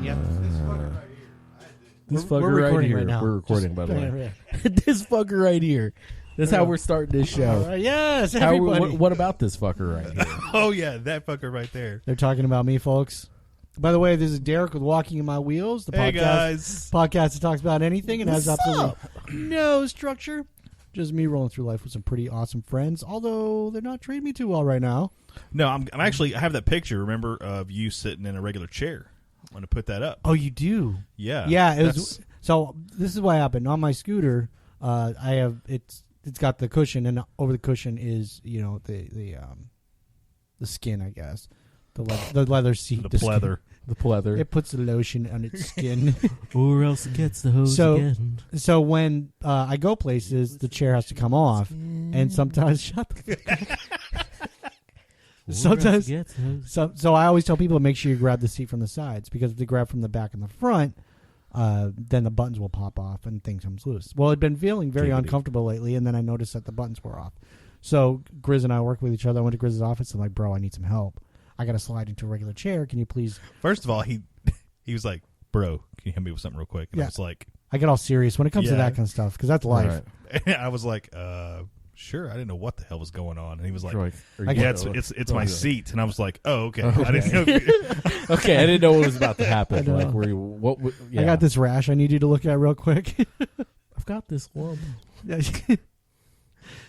Yep. This fucker We're right recording here. right now. We're recording, Just- by the way. This fucker right here. That's how we're starting this show. Yes, everybody. What about this fucker right here? Oh, yeah, that fucker right there. They're talking about me, folks. By the way, this is Derek with Walking in My Wheels, the Hey, podcast guys. that talks about anything and has What's absolutely up? no structure. Just me rolling through life with some pretty awesome friends, although they're not treating me too well right now. No, I'm actually, I have that picture, remember, of you sitting in a regular chair. I'm going to put that up. Oh, you do? Yeah. Yeah. It was, so this is what happened on my scooter. I have it's got the cushion, and over the cushion is the skin, I guess, the leather seat, The pleather. The pleather. It puts the lotion on its skin. Or else it gets the hose again. So when I go places, the chair has to come off, and sometimes shut the sometimes. So I always tell people, make sure you grab the seat from the sides, because if they grab from the back and the front, then the buttons will pop off and things comes loose. Well, I'd been feeling very uncomfortable lately, and then I noticed that the buttons were off. So Grizz and I work with each other. I went to Grizz's office and I'm like, bro, I need some help. I got to slide into a regular chair. Can you please? First of all, he was like, bro, can you help me with something real quick? And I was like, I get all serious when it comes to that kind of stuff, because that's life. Right. I was like, sure. I didn't know what the hell was going on. And he was like, yeah, it's my seat. And I I oh, okay. I didn't know. Okay, I didn't know what was about to happen. Like, I got this rash I need you to look at real quick. I've got this lump.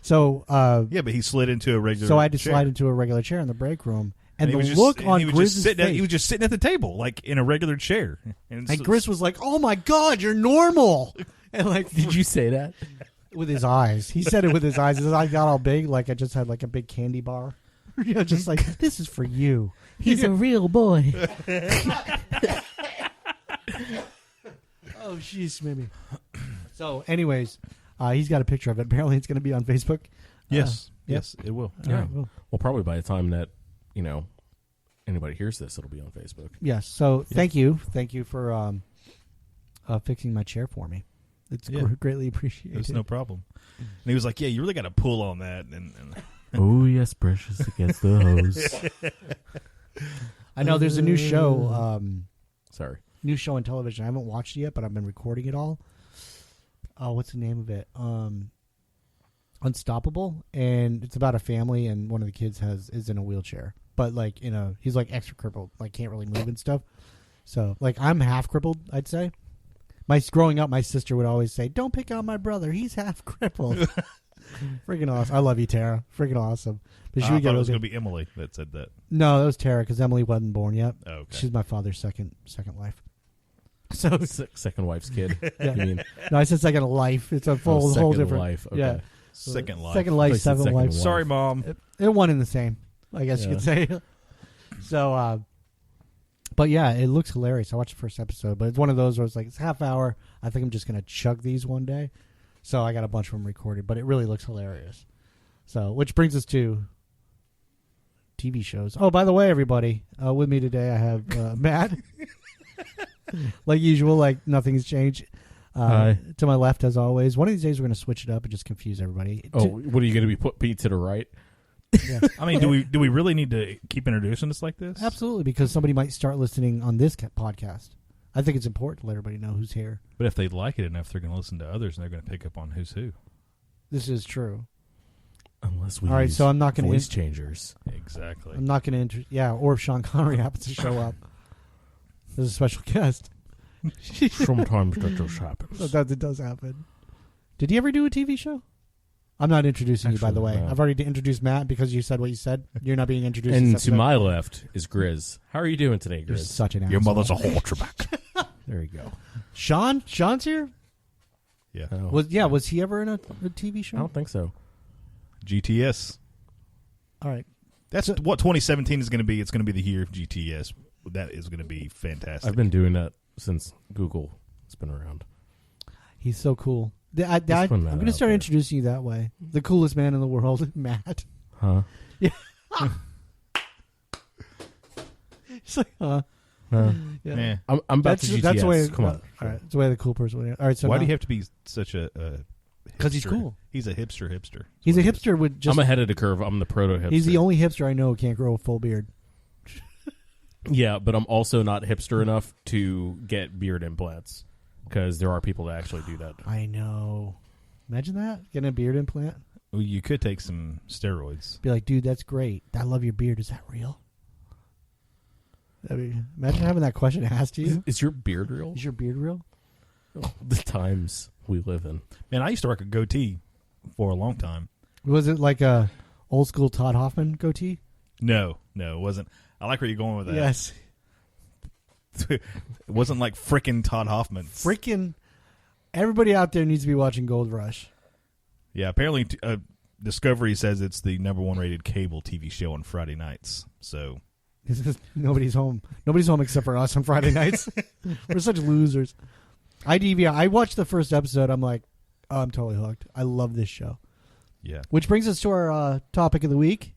So yeah, but he slid into a regular. So I had to chair. slide into a regular chair in the break room, and the he was look just, on he was Grizz's just sitting face. He was just sitting at the table, like in a regular chair. And Grizz was like, "Oh my god, you're normal!" And like, did you say that? With his eyes, he said it with his eyes. His eyes got all big, like I just had like a big candy bar. Just like, this is for you. He's a real boy. Oh, jeez, maybe. So, anyways, he's got a picture of it. Apparently, it's going to be on Facebook. Yes, yes, it will. Yeah. Well, probably by the time that anybody hears this, it'll be on Facebook. Yes. So, thank you for fixing my chair for me. It's greatly appreciated. It's no problem. And he was like, "Yeah, you really got to pull on that." And oh yes, precious against the hose. I know there's a new show. New show on television. I haven't watched it yet, but I've been recording it all. What's the name of it? Unstoppable, and it's about a family, and one of the kids is in a wheelchair, but like he's like extra crippled, like can't really move and stuff. So like I'm half crippled, I'd say. Growing up, my sister would always say, "Don't pick on my brother; he's half crippled." Freaking awesome! I love you, Tara. Freaking awesome. But I thought it was going to be Emily that said that. No, that was Tara, because Emily wasn't born yet. Oh, okay. She's my father's second wife. So second wife's kid. Yeah. You mean? No, I said second life. It's a whole different life. Okay. Yeah, Second life. Second life, seven wife. Sorry, Mom. They're one in the same, I guess you could say. So, but yeah, it looks hilarious. I watched the first episode, but it's one of those where it's like, it's half hour. I think I'm just going to chug these one day. So I got a bunch of them recorded, but it really looks hilarious. So, which brings us to TV shows. Oh, by the way, everybody, with me today, I have Matt. Like usual, like nothing's changed. To my left, as always. One of these days, we're going to switch it up and just confuse everybody. Oh, what are you going to be put Pete to the right? Yeah. I mean, do we really need to keep introducing us like this? Absolutely, because somebody might start listening on this podcast. I think it's important to let everybody know who's here. But if they like it enough, they're going to listen to others, and they're going to pick up on who's who. This is true. Unless we all right, so I'm not going to voice changers. Exactly. I'm not going to or if Sean Connery happens to show up as a special guest. Sometimes that just happens. That it does happen. Did he ever do a TV show? I'm not introducing you, by the way. No. I've already introduced Matt because you said what you said. You're not being introduced. And to my left is Grizz. How are you doing today, Grizz? You're such an asshole. Your mother's a halterback. There you go. Sean's here? Yeah. Oh. Was he ever in a TV show? I don't think so. GTS. All right. That's what 2017 is going to be. It's going to be the year of GTS. That is going to be fantastic. I've been doing that since Google has been around. He's so cool. I'm going to start introducing you that way. The coolest man in the world, Matt. Huh? Yeah. He's like, huh? Yeah. I'm about to GTS. That's the way. Come on. All right. That's the way the cool person would. All right. So why do you have to be such a? Because he's cool. He's a hipster. He's a hipster with just. I'm ahead of the curve. I'm the proto hipster. He's the only hipster I know who can't grow a full beard. Yeah, but I'm also not hipster enough to get beard implants because there are people that actually do that. I know. Imagine that, getting a beard implant. Well, you could take some steroids. Be like, dude, that's great. I love your beard. Is that real? I mean, imagine having that question asked to you. Is your beard real? Is your beard real? The times we live in. Man, I used to rock a goatee for a long time. Was it like a old school Todd Hoffman goatee? No, it wasn't. I like where you're going with that. Yes. It wasn't like frickin' Todd Hoffman. Freaking everybody out there needs to be watching Gold Rush. Yeah, apparently Discovery says it's the #1 rated cable TV show on Friday nights. So Nobody's home. Nobody's home except for us on Friday nights. We're such losers. I DVR. I watched the first episode. I'm like, oh, I'm totally hooked. I love this show. yeah, Which brings us to our topic of the week.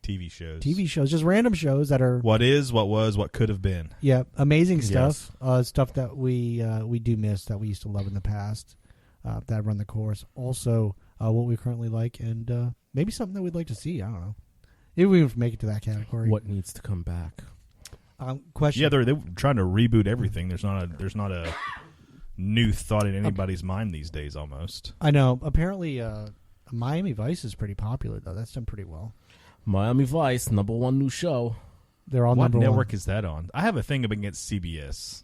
TV shows. TV shows. Just random shows that are... What is, what was, what could have been. Yeah, amazing stuff. Stuff that we do miss that we used to love in the past that run the course. Also, what we currently like and maybe something that we'd like to see. I don't know. If we even make it to that category. What needs to come back? Question. Yeah, they're trying to reboot everything. There's not a new thought in anybody's mind these days. Almost. I know. Apparently, Miami Vice is pretty popular though. That's done pretty well. Miami Vice, #1 new show. They're all What number network one. is that on? I have a thing against CBS.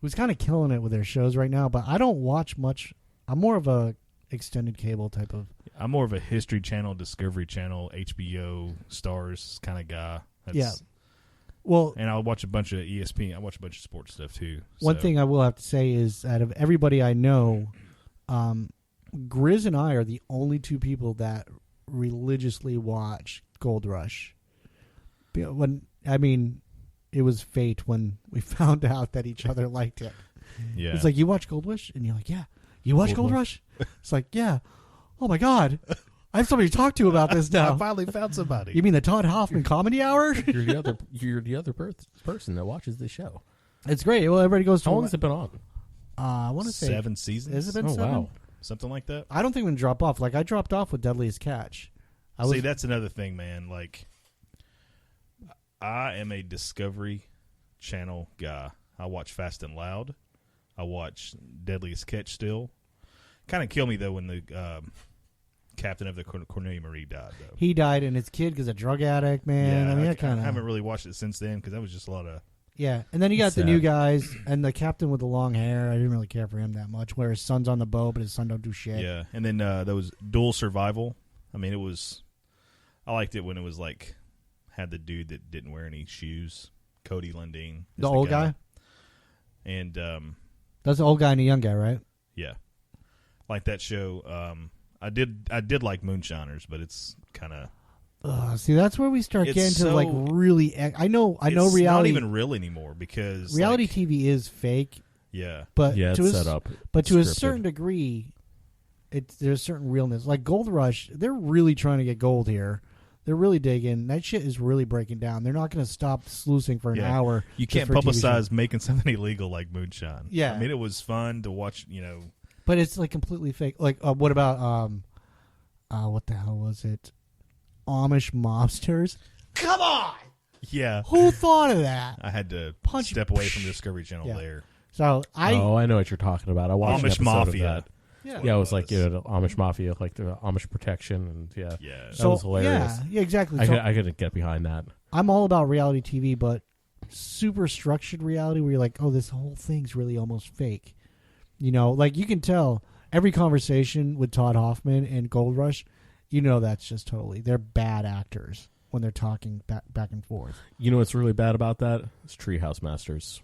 Who's kind of killing it with their shows right now, but I don't watch much. I'm more of a extended cable type of. I'm more of a History Channel, Discovery Channel, HBO, Stars kind of guy. Yeah. Well, and I'll watch a bunch of ESPN. I watch a bunch of sports stuff too. one So, thing I will have to say is, out of everybody I know, Grizz and I are the only two people that religiously watch Gold Rush. It was fate when we found out that each other liked it. yeah, It's like, you watch Gold Rush? And you're like, yeah. You watch Gold Rush? It's like, yeah. Oh, my God. I have somebody to talk to about this now. I finally found somebody. You mean the Todd Hoffman Comedy Hour? You're the other person that watches this show. It's great. Well, everybody goes to... How long has it been on? I want to say... 7 seasons. Has it been Oh, 7? wow. Something like that. I don't think I'm going to drop off. Like, I dropped off with Deadliest Catch. See, that's another thing, man. Like, I am a Discovery Channel guy. I watch Fast and Loud. I watch Deadliest Catch still. Kind of killed me, though, when the captain of the Cornelia Marie died, though. He died, and his kid is a drug addict, man. Yeah, I mean, I that kind of... haven't really watched it since then because that was just a lot of... Yeah, and then you got the Sad. new guys, and the captain with the long hair. I didn't really care for him that much, where his son's on the boat, but his son don't do shit. Yeah, and then there was Dual Survival. I mean, it was... I liked it when it was like... Had the dude that didn't wear any shoes. Cody Lundeen. The old guy? And... That's the old guy and the young guy, right? Yeah. Like that show. I did like Moonshiners, but it's kind of... See, that's where we start It's getting to so- like really... I know it's reality... not even real anymore because... reality like, TV is fake, Yeah. but Yeah, to it's a, set up. But to a Scripted. certain degree, there's a certain realness. Like Gold Rush, they're really trying to get gold here. They're really digging. That shit is really breaking down. They're not going to stop sluicing for an Yeah. hour. You just can't for a TV show. publicize making something illegal like Moonshine. Yeah. I mean, it was fun to watch, But it's like completely fake. Like, what about what the hell was it? Amish mobsters. Come on, Yeah. who thought of that? I had to Punch- step away from Discovery Channel Yeah. there. So I know what you're talking about. I watched an Amish episode Mafia. of that. yeah. Yeah, it was like the Amish Mafia, like the Amish protection, and Yeah. that was hilarious. Yeah, exactly. So I couldn't get behind that. I'm all about reality TV, but super structured reality where you're like, oh, this whole thing's really almost fake. Like you can tell every conversation with Todd Hoffman and Gold Rush, that's just totally, they're bad actors when they're talking back and forth. You know what's really bad about that? It's Treehouse Masters.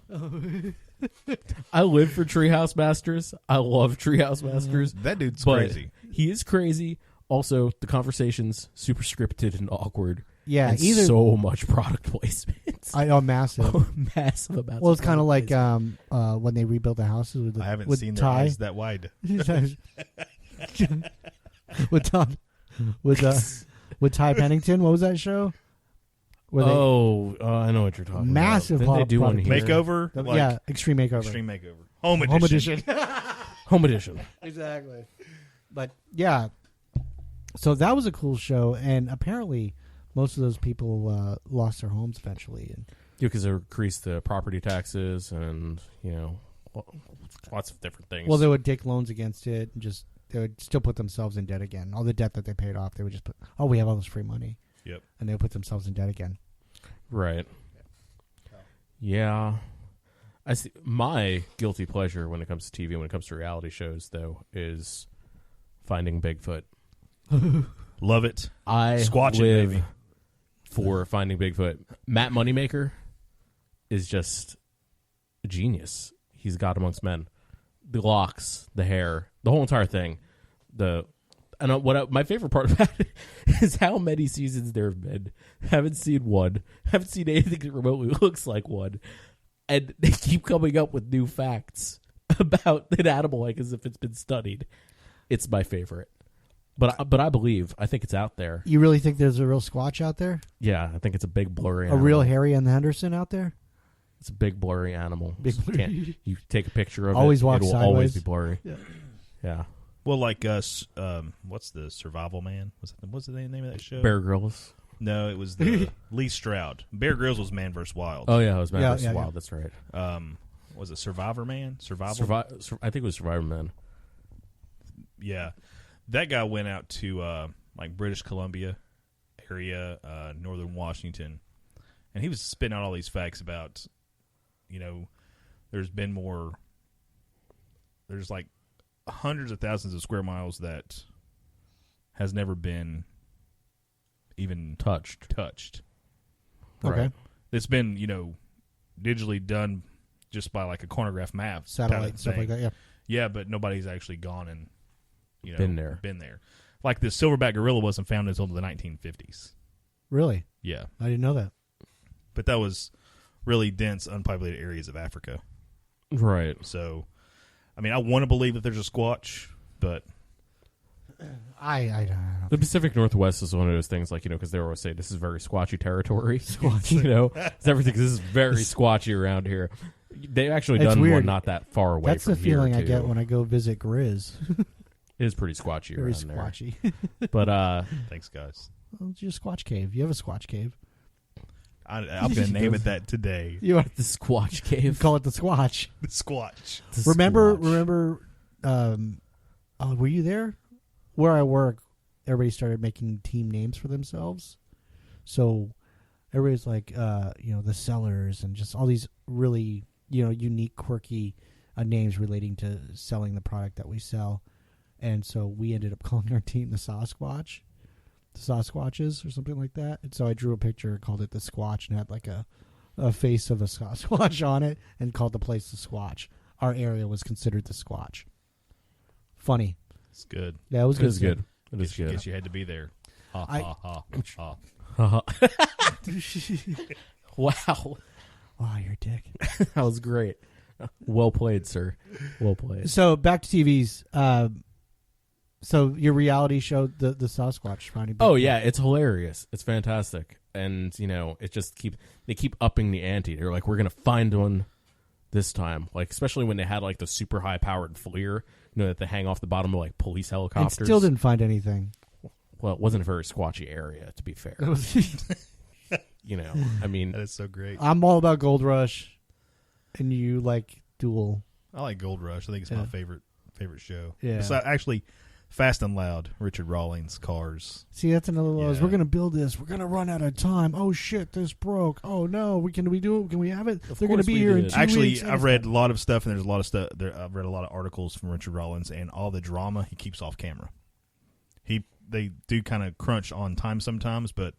I live for Treehouse Masters. I love Treehouse Masters. That dude's but crazy. He is crazy. Also, the conversation's super scripted and awkward. Yeah, and either so much product placement. I know massive. Massive amounts. Well, it's of kind of product like placement. when they rebuilt the houses with I haven't with seen their Ty. eyes that wide. with Tom, with Ty Pennington. What was that show? Where they- I know what you're talking Massive about. Didn't they do one product here? Makeover? Like yeah, Extreme Makeover. Extreme Makeover. Home Edition. Home edition. Exactly. But yeah, so that was a cool show, and apparently most of those people lost their homes eventually. And because they increased the property taxes and, lots of different things. well, they would take loans against it and just they would still put themselves in debt again. All the debt that they paid off, they would just put, oh, we have all this free money. Yep. And they would put themselves in debt again. Right. Yeah. I see. My guilty pleasure when it comes to TV, when it comes to reality shows, though, is Finding Bigfoot. Love it. I Squatch live it, baby. for Finding Bigfoot. Matt Moneymaker is just a genius. He's God amongst men. The locks, the hair, the whole entire thing. My favorite part about it is how many seasons there have been. Haven't seen one. Haven't seen anything that remotely looks like one. And they keep coming up with new facts about an animal like as if it's been studied. It's my favorite. But I think it's out there. You really think there's a real Squatch out there? Yeah, I think it's a big blurry A animal. real Harry and the Henderson out there? It's a big blurry animal. Big blurry. You take a picture of Always it, walk it will sideways. always be blurry. Yeah. Well, like what's the Survival Man? What's the name of that show? Bear Grylls. No, it was the Lee Stroud. Bear Grylls was Man vs. Wild. Oh yeah, it was Man vs. Yeah. Wild. That's right. Was it Survivor Man? I think it was Survivor Man. Yeah, that guy went out to like British Columbia area, northern Washington, and he was spitting out all these facts about, there's like hundreds of thousands of square miles that has never been even touched. Okay. Right. It's been, digitally done just by like a chronograph map. Satellite and stuff like that, yeah. Yeah, but nobody's actually gone and, Been there. Like the silverback gorilla wasn't found until the 1950s. Really? Yeah. I didn't know that. But that was really dense, unpopulated areas of Africa. Right. So, I mean, I want to believe that there's a Squatch, but I don't know. The Pacific Northwest is one of those things, like, because they always say this is very squatchy territory. It's everything. This is very squatchy around here. They've actually It's done weird. one not that far away That's from the feeling here, I get too. when I go visit Grizz. It is pretty squatchy Very around squatchy. there. But, thanks, guys. Well, it's your Squatch Cave. You have a Squatch Cave. I'm going to name it that today. You the Squatch Cave. call it the Squatch. The Squatch. The Remember, Squatch. were you there? Where I work, everybody started making team names for themselves. So everybody's like, the Sellers and just all these really, unique, quirky names relating to selling the product that we sell. And so we ended up calling our team the Sasquatch, the Sasquatches or something like that. And so I drew a picture, called it the Squatch, and had like a face of a Sasquatch on it, and called the place the Squatch. Our area was considered the Squatch. Funny. It's good. Yeah, it was It good. is good. It is good. Guess you had to be there. Ha, I- ha, ha, ha. Wow. Wow, you're a dick. That was great. Well played, sir. Well played. So back to TVs. So your reality show, the Sasquatch finding. Oh yeah, it's hilarious. It's fantastic, and it just they keep upping the ante. They're like, we're gonna find one this time, like especially when they had like the super high powered FLIR, that they hang off the bottom of like police and helicopters. still didn't find anything. Well, it wasn't a very squatchy area, to be fair. I mean, That is so great. I'm all about Gold Rush, and you like Duel. I like Gold Rush. I think it's my favorite show. Yeah. Actually, Fast and Loud, Richard Rawlings, Cars. See, that's another one. Yeah. We're gonna build this. We're gonna run out of time. Oh shit, this broke. Oh no, can we do it? Can we have it? They're gonna course be we here in did. 2 Actually, weeks. I've read a lot of stuff, and there's a lot of stuff. I've read a lot of articles from Richard Rawlings, and all the drama he keeps off camera. They do kind of crunch on time sometimes, but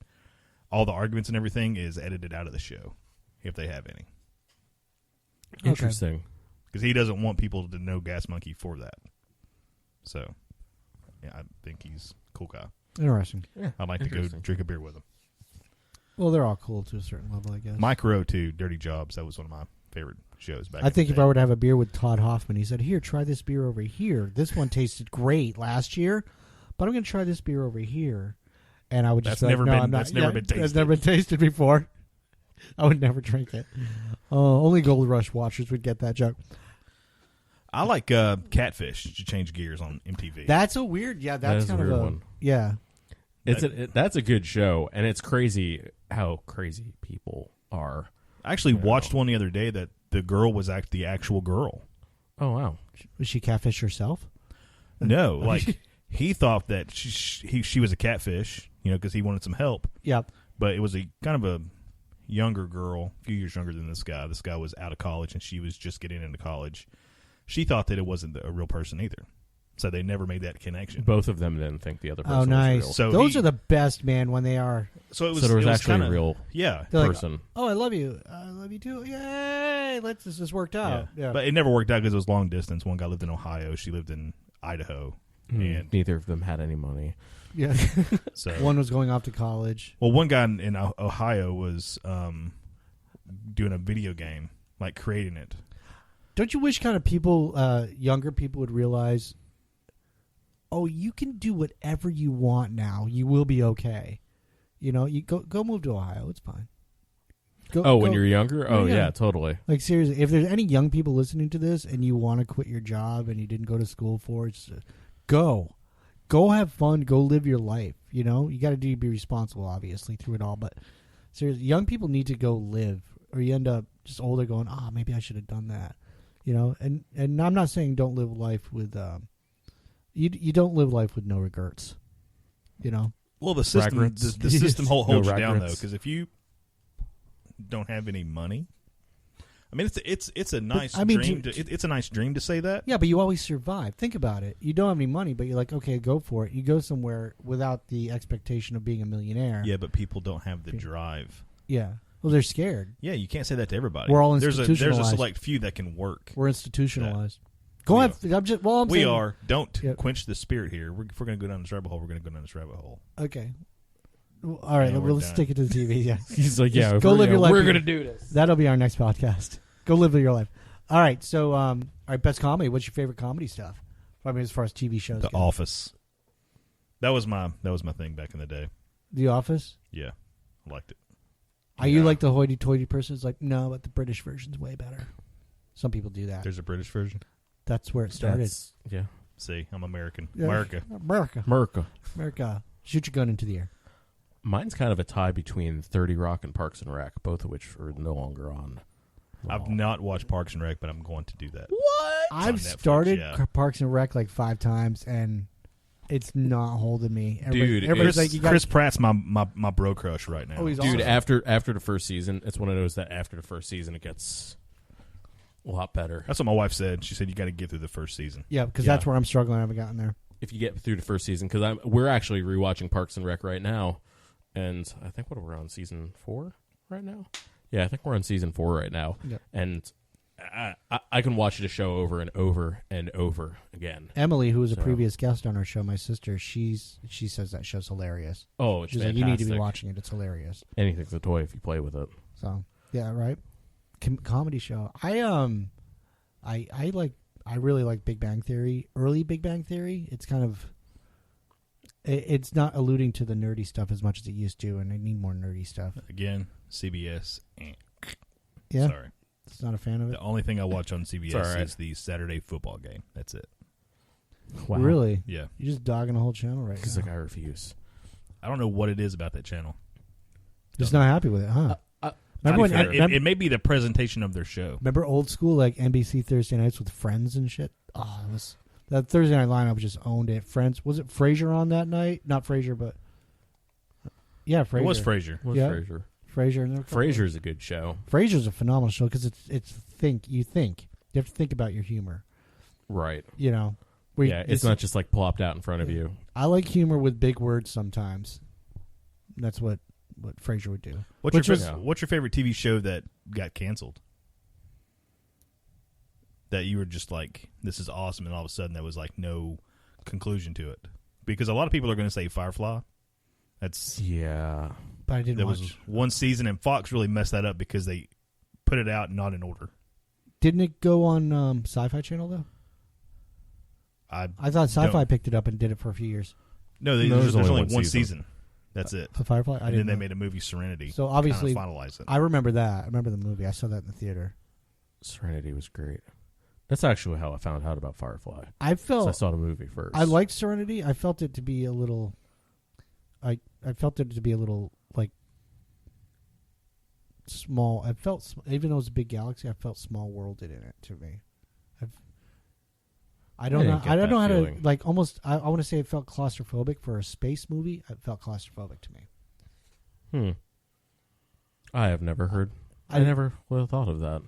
all the arguments and everything is edited out of the show, if they have any. interesting. Because he doesn't want people to know Gas Monkey for that. So, yeah, I think he's a cool guy. Interesting. Yeah, I'd like to go interesting. drink a beer with him. Well, they're all cool to a certain level, I guess. Mike Rowe, too, Dirty Jobs. That was one of my favorite shows back I think in if the I day. were to have a beer with Todd Hoffman, he said, "Here, try this beer over here. This one tasted great last year, but I'm going to try this beer over here." And I would just That's be never like, "No, been- I'm not. that's never been tasted." It's never been tasted before. I would never drink it. Only Gold Rush watchers would get that joke. I like Catfish to change gears on MTV. That's a weird. Yeah, That that's is a kind of weird a one. yeah. That's a good show, and it's crazy how crazy people are. I actually watched one the other day that the girl was the actual girl. Oh wow! Was she catfish herself? No, like he thought that she was a catfish, because he wanted some help. Yep. But it was a kind of a younger girl, a few years younger than this guy. This guy was out of college, and she was just getting into college. She thought that it wasn't a real person either, so they never made that connection. Both of them didn't think the other person Oh, nice. was real. So those are the best, man. When they are. So there was actually kinda, a real person. Like, oh, I love you. I love you too. Yay! This just worked out. Yeah. But it never worked out because it was long distance. One guy lived in Ohio. She lived in Idaho. And neither of them had any money. Yeah. So one was going off to college. Well, one guy in Ohio was doing a video game, like creating it. Don't you wish kind of people, younger people, would realize, oh, you can do whatever you want now. You will be okay. You go move to Ohio. It's fine. When you're younger? Oh, yeah, totally. Like, seriously, if there's any young people listening to this and you want to quit your job and you didn't go to school for it, go. Go have fun. Go live your life. You got to be responsible, obviously, through it all. But seriously, young people need to go live, or you end up just older going, maybe I should have done that. And I'm not saying don't live life with, you don't live life with no regrets. Well, the system the system holds you down though, because if you don't have any money, I mean it's a nice dream. It's a nice dream to say that. Yeah, but you always survive. Think about it. You don't have any money, but you're like, okay, go for it. You go somewhere without the expectation of being a millionaire. Yeah, but people don't have the drive. Yeah. Well, they're scared. Yeah, you can't say that to everybody. We're all institutionalized. There's a select few that can work. We're institutionalized. Yeah. Go ahead. I'm we saying, are. Don't quench the spirit here. If we're going to go down this rabbit hole, we're going to go down this rabbit hole. Okay. All right. Let's stick it to the TV. Yeah. He's like, yeah, go live your life. We're going to do this. That'll be our next podcast. Go live your life. All right. So, all right, best comedy. What's your favorite comedy stuff? I mean, as far as TV shows The go. Office. That was my thing back in the day. The Office? Yeah. I liked it. Are you like the hoity-toity person who's like, no, but the British version's way better? Some people do that. There's a British version? That's where it started. Yeah. See, I'm American. Yeah. America. Shoot your gun into the air. Mine's kind of a tie between 30 Rock and Parks and Rec, both of which are no longer on. I've not watched Parks and Rec, but I'm going to do that. What? I've started Parks and Rec like 5 times, and it's not holding me. Everybody's like, Chris Pratt's my bro crush right now. Oh, he's dude, awesome. after the first season, it's one of those that after the first season it gets a lot better. That's what my wife said. She said you got to get through the first season. Yeah, because that's where I'm struggling. I haven't gotten there. If you get through the first season, because we're actually rewatching Parks and Rec right now, and I think we're on season 4 right now. Yeah, I think we're on season 4 right now, and I can watch the show over and over and over again. Emily, who was a previous guest on our show, my sister, she says that show's hilarious. Oh, it's she's fantastic. like, you need to be watching it. It's hilarious. Anything's a toy if you play with it. So yeah, right. Comedy show. I really like Big Bang Theory. Early Big Bang Theory. It's kind of. It's not alluding to the nerdy stuff as much as it used to, and I need more nerdy stuff. Again, CBS. Yeah. Sorry. It's not a fan of it. The only thing I watch on CBS is the Saturday football game. That's it. Wow. Really? Yeah. You're just dogging the whole channel right now. He's like, I refuse. I don't know what it is about that channel. Just not happy with it, huh? Remember when it may be the presentation of their show. Remember old school like NBC Thursday nights with Friends and shit? Oh, that Thursday night lineup just owned it. Friends. Was it Frasier on that night? Not Frasier, but yeah, Frasier. It was Frasier. Frasier. Frasier. Frasier's a good show. Frasier's a phenomenal show because it's think. You have to think about your humor, right? It's not just like plopped out in front of you. I like humor with big words sometimes. That's what Frasier would do. What's your favorite TV show that got canceled? That you were just like, this is awesome, and all of a sudden there was like no conclusion to it. Because a lot of people are going to say Firefly. But I didn't watch. Was one season, and Fox really messed that up because they put it out not in order. Didn't it go on Sci-Fi Channel though? I thought Sci-Fi picked it up and did it for a few years. No, there's only one season. That's it. The Firefly. And then they made a movie, Serenity. So obviously, to finalize it. I remember that. I remember the movie. I saw that in the theater. Serenity was great. That's actually how I found out about Firefly. I saw the movie first. I liked Serenity. I felt it to be a little I felt it to be a little like small. I felt even though it was a big galaxy, I felt small worlded in it to me. I don't know how feeling. to like almost. I want to say it felt claustrophobic for a space movie. It felt claustrophobic to me. I have never heard. I never would have thought of that.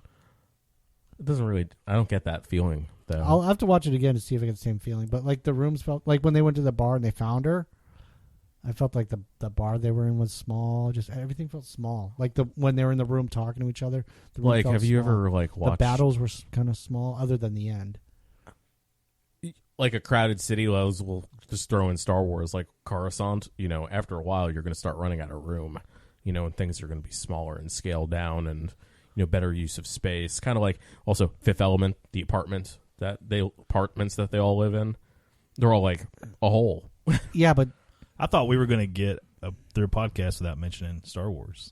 It doesn't really. I don't get that feeling though. I'll have to watch it again to see if I get the same feeling. But like the rooms felt like when they went to the bar and they found her. I felt like the bar they were in was small. Just everything felt small. Like when they were in the room talking to each other. The room Like, felt have you small. ever like watched the battles were kind of small, other than the end. like a crowded city? Lows will just throw in Star Wars like Coruscant. You know, after a while, you're going to start running out of room. You know, and things are going to be smaller and scaled down, and better use of space. Kind of like also Fifth Element, the apartments that they all live in. They're all like a hole. Yeah, but I thought we were going to get through a podcast without mentioning Star Wars.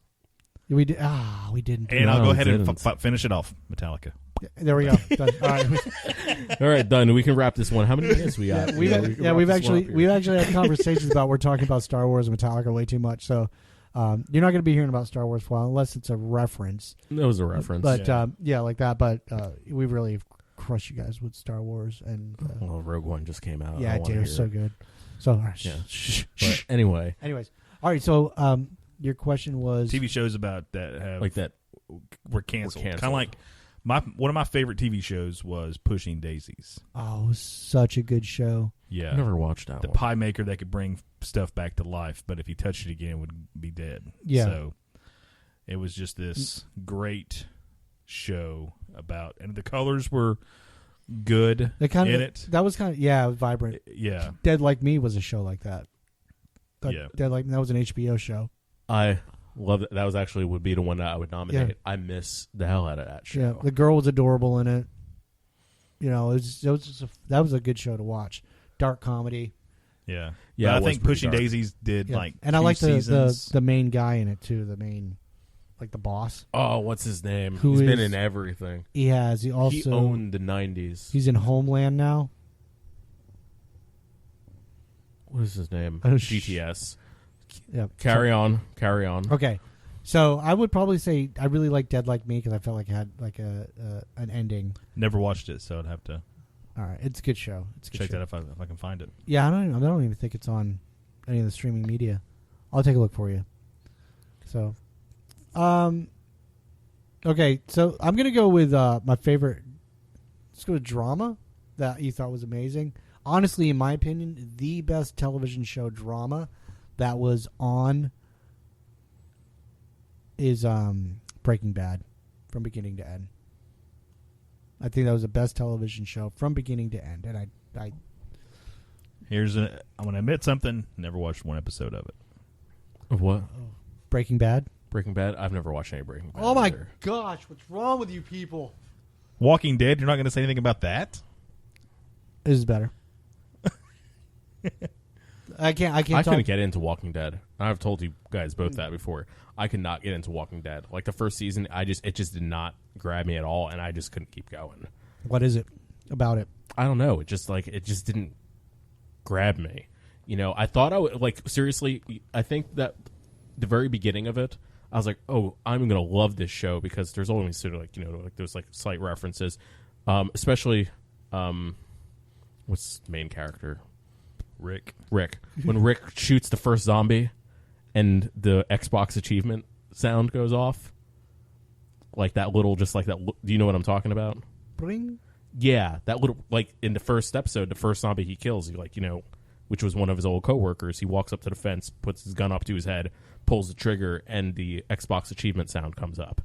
we did. We didn't. And No, I'll go ahead didn't. and finish it off. Metallica. There we go. Done. All right. All right, done. We can wrap this one. How many minutes we got? We've We've actually had conversations about we're talking about Star Wars and Metallica way too much. So you're not going to be hearing about Star Wars for a while unless it's a reference. That was a reference. But like that. But we really crushed you guys with Star Wars and well, Rogue One just came out. yeah, I it wanna did. It was hear so it. good. So all right. Yeah. But anyway, Anyways, all right. So your question was TV shows about that have like that. were canceled. Were canceled. Kind of like one of my favorite TV shows was Pushing Daisies. Oh, it was such a good show. Yeah, I never watched that the one. pie maker that could bring stuff back to life, but if you touched it again, it would be dead. Yeah. So it was just this great show about, and the colors were good That kind in of it. that was kind of it was vibrant. Yeah, Dead Like Me was a show like that. Yeah. Dead Like that was an HBO show. I love it. That was actually would be the one that I would nominate. Yeah. I miss the hell out of that show. Yeah, the girl was adorable in it. It was just that was a good show to watch. Dark comedy. yeah, Yeah, But it I was think pretty Pushing dark. Daisies did Yeah. like, and I 2 like seasons. the main guy in it too. The main, like the boss. Oh, what's his name? Who He's been is- in everything. He also He owned the 90s. he's in Homeland now. What is his name? Oh, GTS. Yeah. Carry on. Okay. So I would probably say I really like Dead Like Me because I felt like it had like an ending. Never watched it, so I'd have to All right, it's a good show. It's a good check show. that if I can find it. Yeah, I don't even think it's on any of the streaming media. I'll take a look for you. So, okay. So I'm gonna go with my favorite. Let's go to drama that you thought was amazing. Honestly, in my opinion, the best television show drama that was on is Breaking Bad from beginning to end. I think that was the best television show from beginning to end, and I I'm going to admit something. Never watched one episode of it. Of what? Breaking Bad. Breaking Bad? I've never watched any Breaking Bad. Oh my either. gosh, what's wrong with you people? Walking Dead. You're not going to say anything about that? This is better. I can't I talk. couldn't get into Walking Dead. I've told you guys both that before. I could not get into Walking Dead. Like the first season, it just did not grab me at all, and I just couldn't keep going. What is it about it? I don't know. It just didn't grab me. I thought I would seriously. I think that the very beginning of it, I was like, oh, I'm gonna love this show because there's always sort of those slight references, especially what's the main character? Rick. When Rick shoots the first zombie and the Xbox achievement sound goes off, like that little, just like that. Do you know what I'm talking about? Bring. Yeah, that little, in the first episode, the first zombie he kills, which was one of his old coworkers. He walks up to the fence, puts his gun up to his head, pulls the trigger, and the Xbox achievement sound comes up.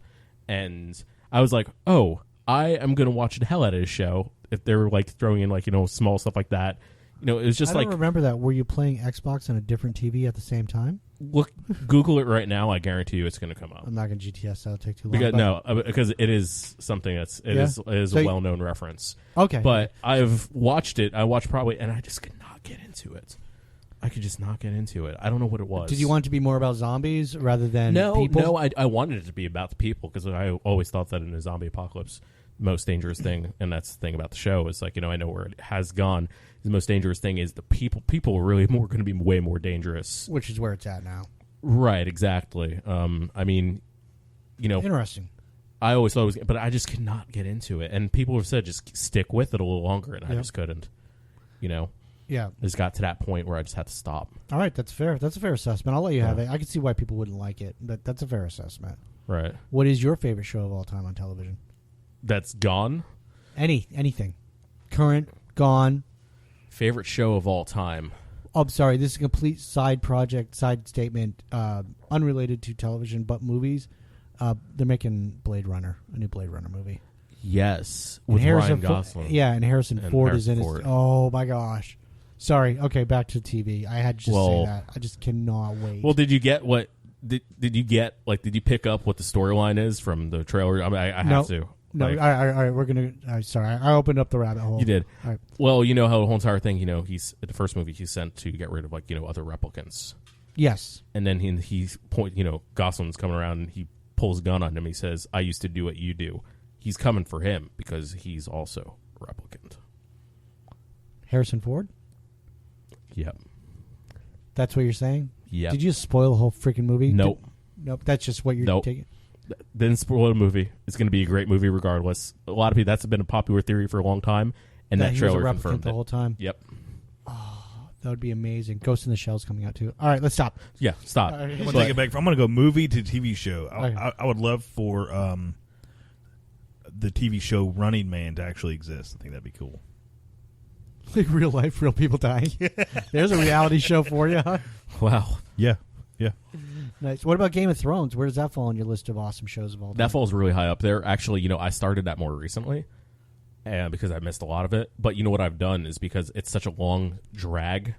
And I was like, oh, I am going to watch the hell out of this show if they're throwing in small stuff like that. It was just I don't remember that. Were you playing Xbox on a different TV at the same time? look, Google it right now. I guarantee you it's going to come up. I'm not going to GTS. That'll take too long. Because it is something it is So a well-known reference. Okay. But I've watched it. I watched probably, and I just could not get into it. I could just not get into it. I don't know what it was. Did you want it to be more about zombies rather than people? No, I wanted it to be about the people because I always thought that in a zombie apocalypse, most dangerous thing, and that's the thing about the show, is like, I know where it has gone. The most dangerous thing is the people. People are really going to be way more dangerous. Which is where it's at now. Right, exactly. Interesting. I always thought it was, but I just could not get into it. And people have said just stick with it a little longer, and I just couldn't. Yeah. I just got to that point where I just had to stop. All right, that's fair. That's a fair assessment. I'll let you have it. I can see why people wouldn't like it, but that's a fair assessment. Right. What is your favorite show of all time on television? That's gone? Anything. Current, gone. Favorite show of all time? Oh, I'm sorry. This is a complete side statement, unrelated to television, but movies. They're making Blade Runner, a new Blade Runner movie. Yes, with Ryan Gosling. And Harrison Ford is in it. Oh, my gosh. Sorry. Okay, back to TV. I had to just say that. I just cannot wait. Well, did you get what... Did you pick up what the storyline is from the trailer? I mean, I have to. No, all right, we're going to... sorry, I opened up the rabbit hole. You did. All right. Well, you know how the whole entire thing, he's... In the first movie, he's sent to get rid of, other replicants. Yes. And then he's Gosling's coming around, and he pulls a gun on him. He says, I used to do what you do. He's coming for him because he's also a replicant. Harrison Ford? Yep. That's what you're saying? Yeah. Did you just spoil the whole freaking movie? Nope. Nope. That's just what you're taking? Didn't spoil the movie. It's going to be a great movie regardless. A lot of people, that's been a popular theory for a long time, and that trailer confirmed the whole time. Yep. Oh, that would be amazing. Ghost in the Shell's coming out too. All right, let's stop. Yeah, stop. I'm going to take it back. I'm going to go movie to TV show. I would love for the TV show Running Man to actually exist. I think that'd be cool. Like real life, real people dying. There's a reality show for you, huh? Wow. Yeah. Nice. What about Game of Thrones? Where does that fall on your list of awesome shows of all time? That falls really high up there. Actually, I started that more recently because I missed a lot of it. But what I've done is, because it's such a long drag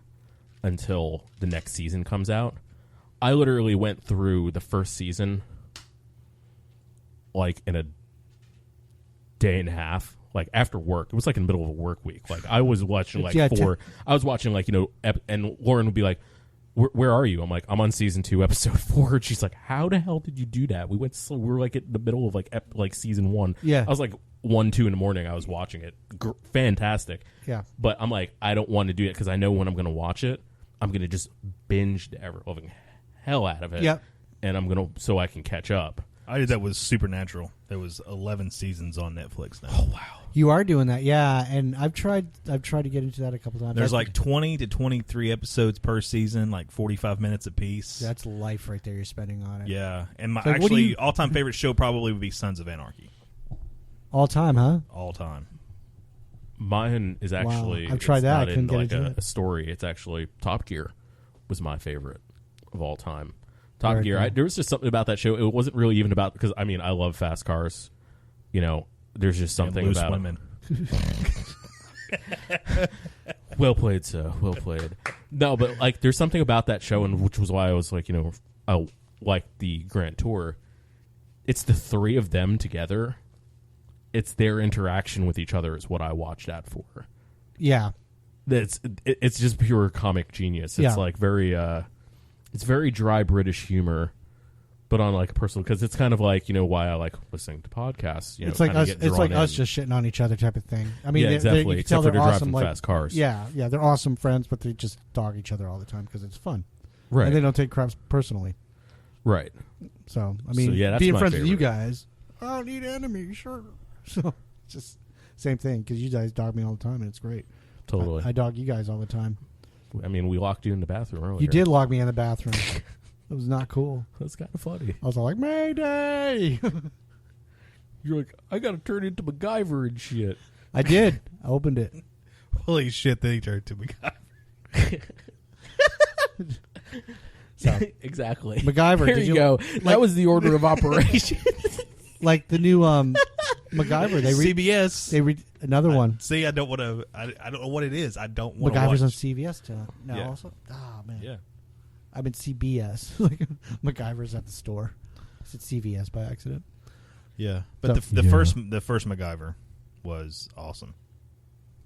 until the next season comes out, I literally went through the first season in a day and a half. After work. It was in the middle of a work week. I was watching I was watching and Lauren would be like, where are you? I'm like, I'm on season 2, episode 4. And she's like, how the hell did you do that? We were in the middle of season 1. Yeah. I was 1, 2 in the morning. I was watching it. Fantastic. Yeah. But I'm like, I don't want to do it because I know when I'm going to watch it, I'm going to just binge the ever-loving hell out of it. Yep. And I'm going to, so I can catch up. I did that with Supernatural. There was 11 seasons on Netflix now. Oh, wow. You are doing that, yeah, and I've tried to get into that a couple times. There's 20 to 23 episodes per season, 45 minutes apiece. That's life right there you're spending on it. Yeah, and my So all-time favorite show probably would be Sons of Anarchy. All time, huh? All time. Mine is actually... I've tried that. I couldn't get into it. A story. It's actually Top Gear was my favorite of all time. Top Gear. Cool. There was just something about that show. It wasn't really even about... Because, I love fast cars. There's just something about women. Well played, sir. Well played. No, but there's something about that show, and which was why I was I like the Grand Tour. It's the three of them together. It's their interaction with each other is what I watched that for. Yeah, it's just pure comic genius. It's very it's very dry British humor. But on a personal, because it's kind of why I like listening to podcasts. It's like us. It's like us just shitting on each other type of thing. Yeah, exactly. You can tell Except for they're awesome, driving fast cars. Yeah, they're awesome friends, but they just dog each other all the time because it's fun. Right. And they don't take craps personally. Right. So that's being friends favorite. with you guys, I don't need enemies. Sure. So just same thing because you guys dog me all the time and it's great. Totally. I dog you guys all the time. We locked you in the bathroom earlier. You did lock me in the bathroom. It was not cool. That's kind of funny. I was all like, Mayday! You're like, I got to turn into MacGyver and shit. I did. I opened it. Holy shit, they turned to MacGyver. So, exactly. MacGyver. There you go. That was the order of operations. Like the new MacGyver. CBS. They read another one. See, I don't want to. I don't know what it is. I don't want to MacGyver's on watch. CBS now Yeah. also. Oh, man. Yeah. I'm in CBS. Like MacGyver's at the store. I said CVS by accident. Yeah, but So- the first MacGyver was awesome.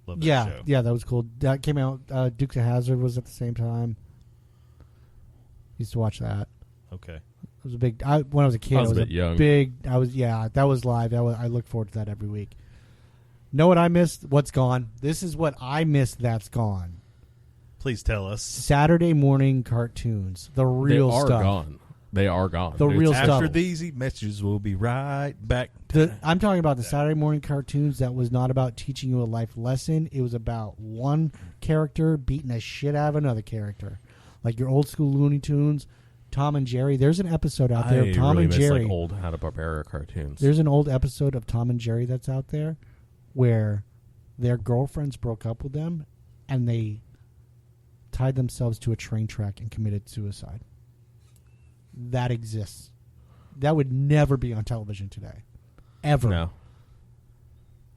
Love that show. Yeah, that was cool. That came out. Dukes of Hazzard was at the same time. Used to watch that. Okay. It was a big. When I was a kid, I was a bit young. Big. That was live. I look forward to that every week. Know what I missed? What's gone? This is what I missed. That's gone. Please tell us. Saturday morning cartoons. The real stuff. They are gone. They are gone. The real stuff. After these messages, we'll be right back. I'm talking about the Saturday morning cartoons that was not about teaching you a life lesson. It was about one character beating the shit out of another character. Like your old school Looney Tunes, Tom and Jerry. There's an episode out there of Tom and Jerry. Like old Hanna-Barbera cartoons. There's an old episode of Tom and Jerry that's out there where their girlfriends broke up with them and they tied themselves to a train track and committed suicide. That exists. That would never be on television today. Ever. No.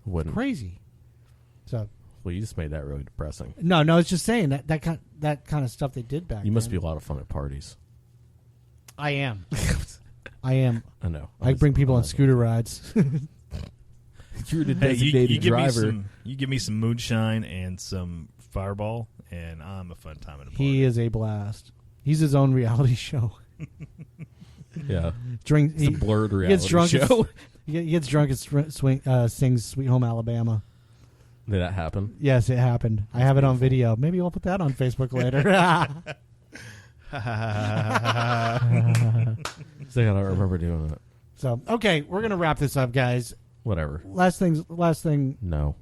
Wouldn't. Crazy. So. Well, you just made that really depressing. No, it's just saying that kind of stuff they did back then. You must be a lot of fun at parties. I am. I am. I know. I bring people on scooter rides. You're the designated driver. You give me some moonshine and some Fireball, and I'm a fun time at a party. He is a blast. He's his own reality show. Yeah. It's a blurred reality show. He gets drunk and sings Sweet Home Alabama. Did that happen? Yes, it happened. I have it on video. Maybe we'll put that on Facebook later. I don't remember doing it. So, okay, we're going to wrap this up, guys. Whatever. Last thing. No.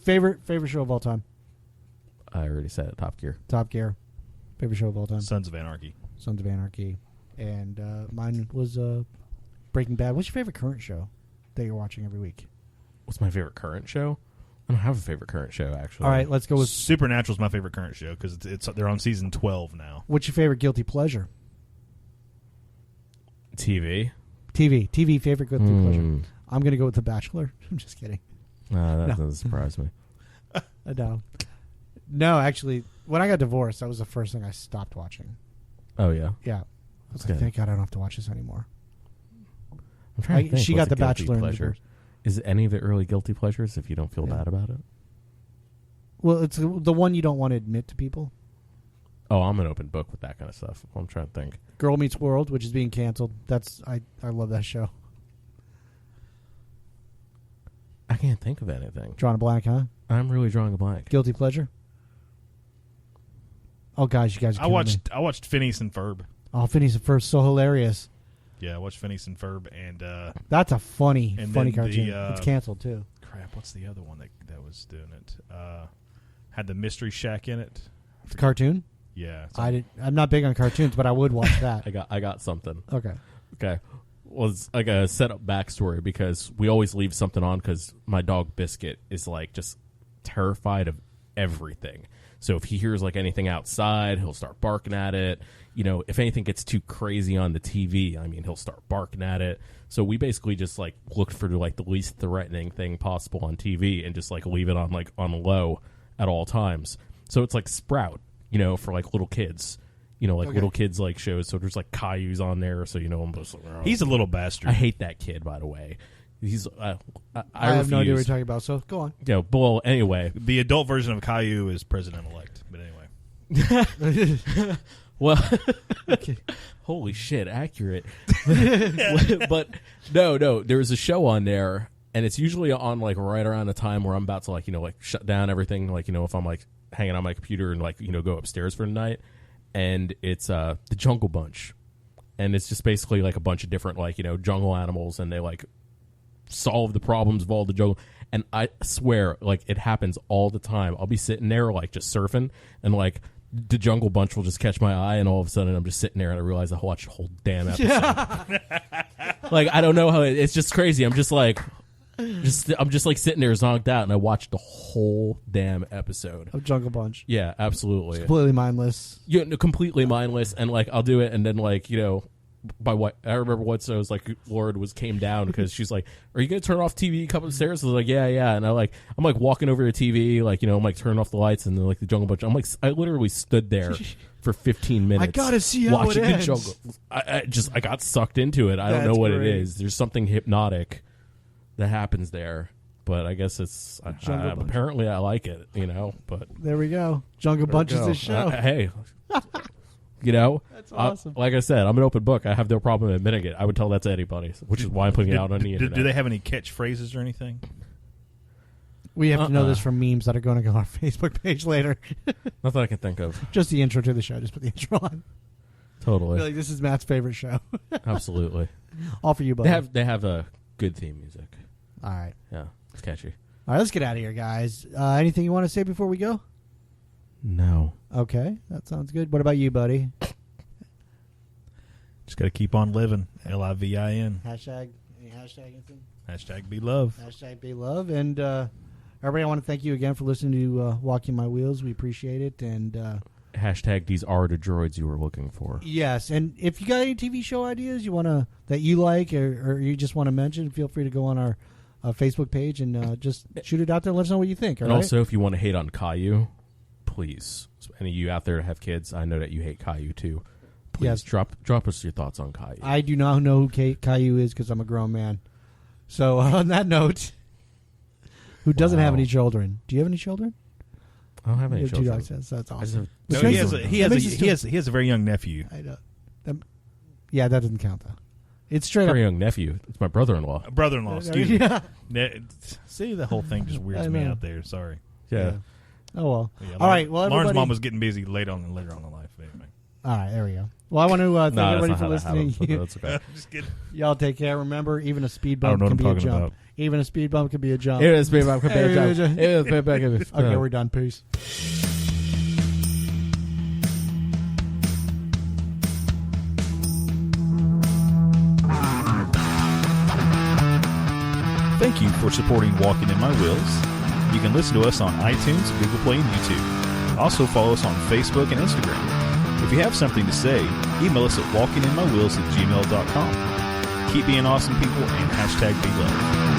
Favorite show of all time? I already said it. Top Gear. Top Gear. Favorite show of all time? Sons of Anarchy. Sons of Anarchy. And mine was Breaking Bad. What's your favorite current show that you're watching every week? What's my favorite current show? I don't have a favorite current show, actually. All right, let's go with Supernatural's my favorite current show because they're on season 12 now. What's your favorite guilty pleasure? TV favorite guilty pleasure. I'm going to go with The Bachelor. I'm just kidding. That doesn't surprise me. No, actually, when I got divorced, that was the first thing I stopped watching. Oh, yeah? Yeah. I was like, thank God I don't have to watch this anymore. I'm trying to think. She got The Bachelor and divorce. Is any of it really guilty pleasures if you don't feel bad about it? Well, it's the one you don't want to admit to people. Oh, I'm an open book with that kind of stuff. I'm trying to think. Girl Meets World, which is being canceled. I love that show. I can't think of anything. Drawing a blank, huh? I'm really drawing a blank. Guilty pleasure? Oh, guys, you guys are I watched Phineas and Ferb. Oh, Phineas and Ferb, so hilarious. Yeah, I watched Phineas and Ferb, and that's a funny cartoon. It's canceled too. Crap, what's the other one that was doing it? Had the Mystery Shack in it. The cartoon? Yeah, I'm not big on cartoons, but I would watch that. I got something. Okay. Well, it's like a setup backstory because we always leave something on because my dog Biscuit is like just terrified of everything. So if he hears like anything outside, he'll start barking at it. You know, if anything gets too crazy on the TV, I mean, he'll start barking at it. So we basically just like looked for like the least threatening thing possible on TV and just like leave it on like on low at all times. So it's like Sprout, you know, for like little kids, you know, like little kids like shows. So there's like Caillou's on there. So, you know, I'm just like, he's a little bastard. I hate that kid, by the way. He's I have no idea what you're talking about. So go on. Yeah, well, anyway, the adult version of Caillou is president-elect. But anyway. Well, okay. Holy shit, accurate. But no, there's a show on there, and it's usually on like right around the time where I'm about to like, you know, like shut down everything, like, you know, if I'm like hanging on my computer and like, you know, go upstairs for the night, and it's the Jungle Bunch, and it's just basically like a bunch of different like, you know, jungle animals, and they like solve the problems of all the jungle. And I swear, like, it happens all the time. I'll be sitting there like just surfing, and like the Jungle Bunch will just catch my eye, and all of a sudden I'm just sitting there and I realize I watched the whole damn episode. Like, I don't know how it's just crazy. I'm just like sitting there zonked out, and I watched the whole damn episode of Jungle Bunch. Yeah, absolutely. It's completely mindless. Yeah, no, completely mindless. And like I'll do it, and then like, you know, by what I remember once I was like, Lord came down because she's like, "Are you gonna turn off TV? Come upstairs." I was like, "Yeah." And I'm like walking over to TV, like, you know, I'm like turning off the lights, and then like the Jungle Bunch. I'm like, I literally stood there for 15 minutes. I gotta see how it ends. The Jungle. I got sucked into it. I don't know what it is. There's something hypnotic that happens there, but I guess it's apparently I like it, you know. But there we go. Jungle Bunch is this show. Hey. You know, That's awesome. Like I said, I'm an open book. I have no problem admitting it. I would tell that to anybody, which is why I'm putting it out on the internet. Do they have any catchphrases or anything? We have to know this from memes that are going to go on our Facebook page later. Not that I can think of. Just the intro to the show. Just put the intro on. Totally. Like, this is Matt's favorite show. Absolutely. All for you, buddy. They have a good theme music. All right. Yeah, it's catchy. All right, let's get out of here, guys. Anything you want to say before we go? No. Okay, that sounds good. What about you, buddy? Just got to keep on living. LIVIN. Hashtag. Any hashtag anything? Hashtag be love. Hashtag be love. And everybody, I want to thank you again for listening to Walking My Wheels. We appreciate it. And hashtag these are the droids you were looking for. yes, and if you got any TV show ideas you want that you like or you just want to mention, feel free to go on our Facebook page and just shoot it out there and let us know what you think. And also, if you want to hate on Caillou, please. Any of you out there that have kids, I know that you hate Caillou too. Please Yes. drop us your thoughts on Caillou. I do not know who Caillou is because I'm a grown man. So on that note, who doesn't have any children? Do you have any children? I don't have any You have children. two dogs, so that's I awesome. just No, have- he has a very young nephew. I know. Yeah, that doesn't count though. It's straight very up. young nephew. It's my brother-in-law. Brother-in-law, excuse me. Yeah. See, the whole thing just weirds I me know. out there. Sorry. Yeah. Oh well. Yeah, All right. Well, Lauren's everybody. mom was getting busy later on in life. Anyway. All right. There we go. Well, I want to thank No, that's everybody not for how that listening. happens, but that's okay. Just kidding. Y'all take care. Remember, even a speed I don't bump know can what be I'm a talking jump. about. Even a speed bump can be a jump. It is big. Okay, we're done. Peace. Thank you for supporting Walking in My Wheels. You can listen to us on iTunes, Google Play, and YouTube. Also follow us on Facebook and Instagram. If you have something to say, email us at walkinginmywheels@gmail.com. Keep being awesome people and hashtag be love.